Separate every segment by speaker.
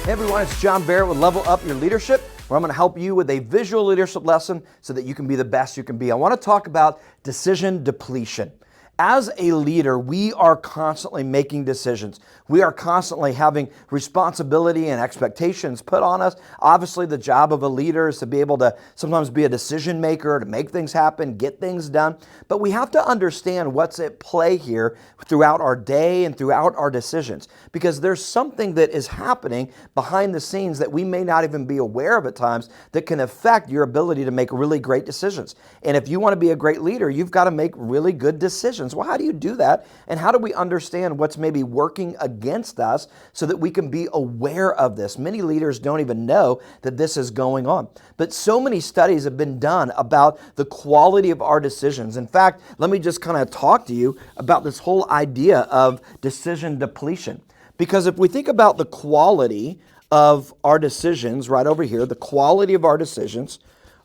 Speaker 1: Hey everyone, it's John Barrett with Level Up Your Leadership, where I'm going to help you with a visual leadership lesson so that you can be the best you can be. I want to talk about decision depletion. As a leader, we are constantly making decisions. We are constantly having responsibility and expectations put on us. Obviously, the job of a leader is to be able to sometimes be a decision maker, to make things happen, get things done. But we have to understand what's at play here throughout our day and throughout our decisions, because there's something that is happening behind the scenes that we may not even be aware of at times that can affect your ability to make really great decisions. And if you want to be a great leader, you've got to make really good decisions. Well, how do you do that? And how do we understand what's maybe working against us so that we can be aware of this? Many leaders don't even know that this is going on. But so many studies have been done about the quality of our decisions. In fact, let me just kind of talk to you about this whole idea of decision depletion. Because if we think about the quality of our decisions right over here, the quality of our decisions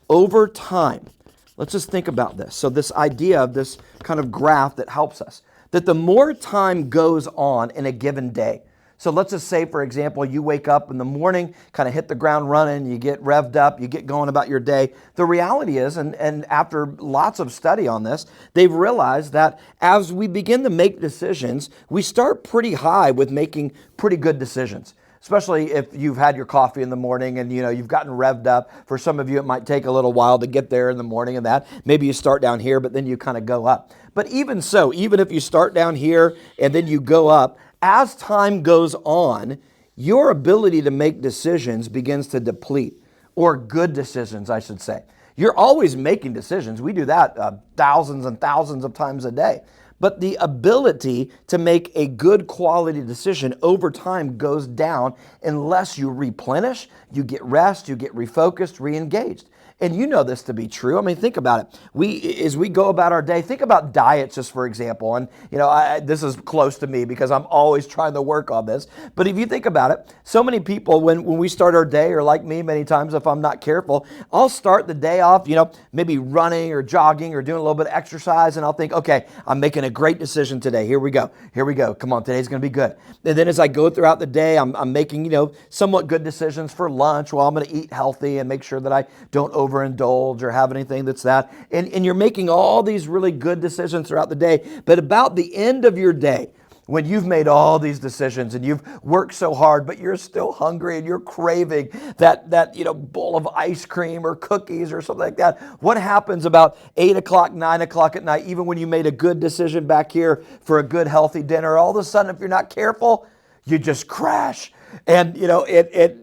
Speaker 1: over time, let's just think about this. So this idea of this kind of graph that helps us, that the more time goes on in a given day. So let's just say, for example, you wake up in the morning, kind of hit the ground running, you get revved up, you get going about your day. The reality is, and after lots of study on this, they've realized that as we begin to make decisions, we start pretty high with making pretty good decisions. Especially if you've had your coffee in the morning and you've gotten revved up. For some of you, it might take a little while to get there in the morning and that. Maybe you start down here, but then you kind of go up. But even so, even if you start down here and then you go up, as time goes on, your ability to make decisions begins to deplete, or good decisions, I should say. You're always making decisions. We do that thousands and thousands of times a day. But the ability to make a good quality decision over time goes down unless you replenish, you get rest, you get refocused, re-engaged. And you know this to be true. I mean, think about it. As we go about our day, think about diets just for example. And this is close to me because I'm always trying to work on this. But if you think about it, so many people when we start our day, or like me many times if I'm not careful, I'll start the day off, maybe running or jogging or doing a little bit of exercise, and I'll think, okay, I'm making a great decision today. Here we go. Come on, today's going to be good. And then as I go throughout the day, I'm making, somewhat good decisions for lunch. Well, I'm going to eat healthy and make sure that I don't overindulge or have anything that's that. And you're making all these really good decisions throughout the day. But about the end of your day, when you've made all these decisions and you've worked so hard, but you're still hungry and you're craving that bowl of ice cream or cookies or something like that, what happens about 8 o'clock, 9 o'clock at night, even when you made a good decision back here for a good healthy dinner, all of a sudden, if you're not careful, you just crash. And at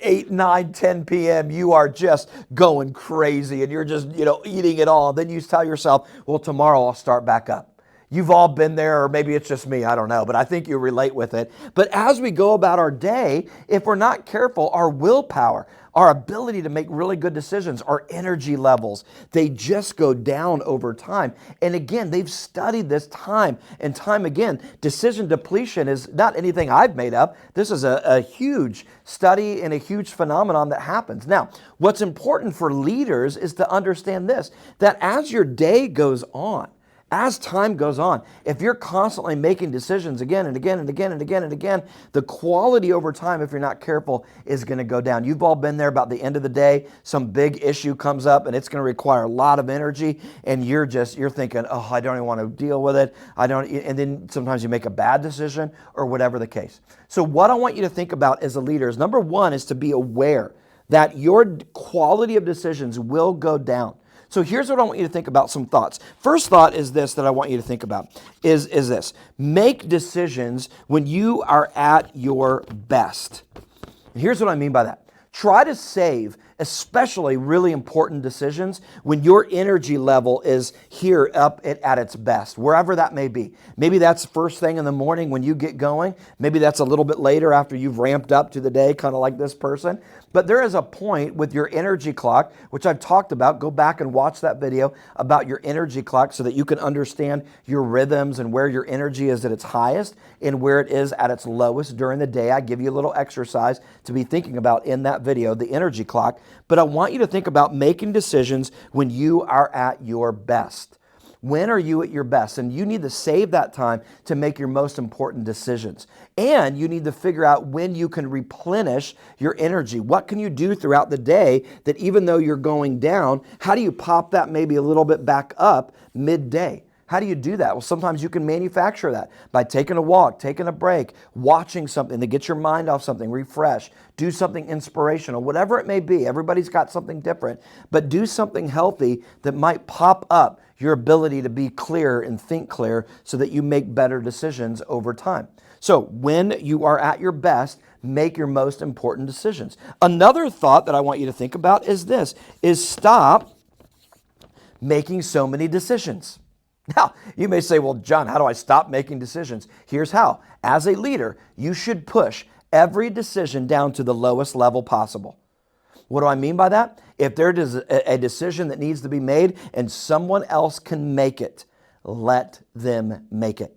Speaker 1: 8, 9, 10 p.m. you are just going crazy and you're just eating it all. Then you tell yourself, well, tomorrow I'll start back up. You've all been there, or maybe it's just me, I don't know, but I think you relate with it. But as we go about our day, if we're not careful, our willpower, our ability to make really good decisions, our energy levels, they just go down over time. And again, they've studied this time and time again. Decision depletion is not anything I've made up. This is a huge study and a huge phenomenon that happens. Now, what's important for leaders is to understand this, that as your day goes on, as time goes on, if you're constantly making decisions again and again and again and again and again, the quality over time, if you're not careful, is going to go down. You've all been there. About the end of the day, some big issue comes up and it's going to require a lot of energy, and you're thinking, oh, I don't even want to deal with it. And then sometimes you make a bad decision or whatever the case. So what I want you to think about as a leader is, number one, is to be aware that your quality of decisions will go down. So here's what I want you to think about, some thoughts. First thought is this that I want you to think about, is this. Make decisions when you are at your best. And here's what I mean by that. Try to save especially really important decisions when your energy level is here up at its best, wherever that may be. Maybe that's first thing in the morning when you get going. Maybe that's a little bit later after you've ramped up to the day, kind of like this person. But there is a point with your energy clock, which I've talked about. Go back and watch that video about your energy clock so that you can understand your rhythms and where your energy is at its highest and where it is at its lowest during the day. I give you a little exercise to be thinking about in that video, the energy clock. But I want you to think about making decisions when you are at your best. When are you at your best? And you need to save that time to make your most important decisions. And you need to figure out when you can replenish your energy. What can you do throughout the day that even though you're going down, how do you pop that maybe a little bit back up midday? How do you do that? Well, sometimes you can manufacture that by taking a walk, taking a break, watching something to get your mind off something, refresh, do something inspirational, whatever it may be. Everybody's got something different, but do something healthy that might pop up your ability to be clear and think clear so that you make better decisions over time. So when you are at your best, make your most important decisions. Another thought that I want you to think about is this, is stop making so many decisions. Now, you may say, well, John, how do I stop making decisions? Here's how. As a leader, you should push every decision down to the lowest level possible. What do I mean by that? If there is a decision that needs to be made and someone else can make it, let them make it.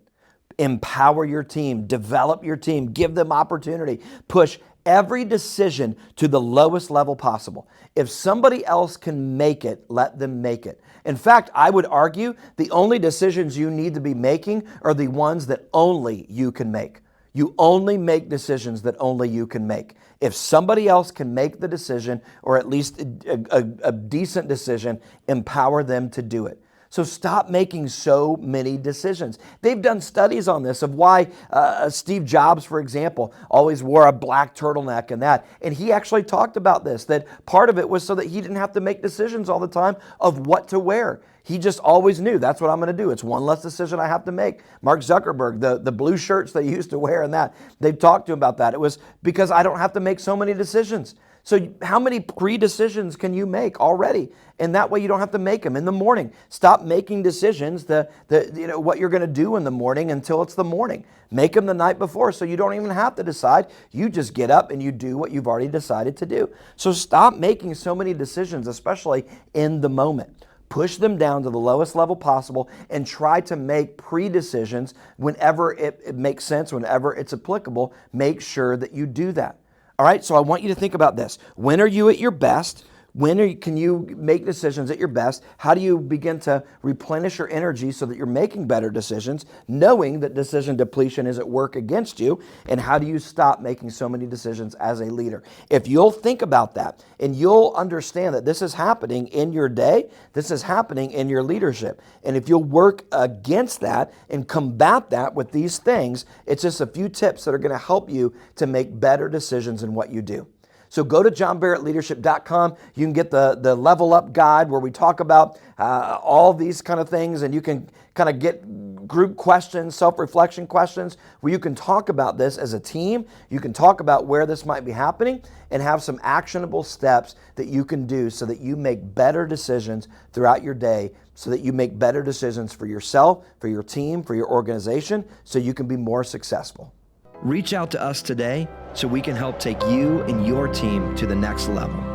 Speaker 1: Empower your team, develop your team, give them opportunity, push every decision to the lowest level possible. If somebody else can make it, let them make it. In fact, I would argue the only decisions you need to be making are the ones that only you can make. You only make decisions that only you can make. If somebody else can make the decision, or at least a decent decision, empower them to do it. So stop making so many decisions. They've done studies on this of why Steve Jobs, for example, always wore a black turtleneck and that. And he actually talked about this, that part of it was so that he didn't have to make decisions all the time of what to wear. He just always knew that's what I'm going to do. It's one less decision I have to make. Mark Zuckerberg, the blue shirts they used to wear and that, they've talked to him about that. It was because I don't have to make so many decisions. So how many pre-decisions can you make already? And that way you don't have to make them in the morning. Stop making decisions, what you're going to do in the morning until it's the morning. Make them the night before so you don't even have to decide. You just get up and you do what you've already decided to do. So stop making so many decisions, especially in the moment. Push them down to the lowest level possible and try to make pre-decisions whenever it makes sense, whenever it's applicable. Make sure that you do that. All right, so I want you to think about this. When are you at your best? Can you make decisions at your best? How do you begin to replenish your energy so that you're making better decisions, knowing that decision depletion is at work against you? And how do you stop making so many decisions as a leader? If you'll think about that and you'll understand that this is happening in your day, this is happening in your leadership. And if you'll work against that and combat that with these things, it's just a few tips that are going to help you to make better decisions in what you do. So go to johnbarrettleadership.com. You can get the Level Up guide where we talk about all these kind of things, and you can kind of get group questions, self-reflection questions, where you can talk about this as a team. You can talk about where this might be happening and have some actionable steps that you can do so that you make better decisions throughout your day, so that you make better decisions for yourself, for your team, for your organization, so you can be more successful. Reach out to us today so we can help take you and your team to the next level.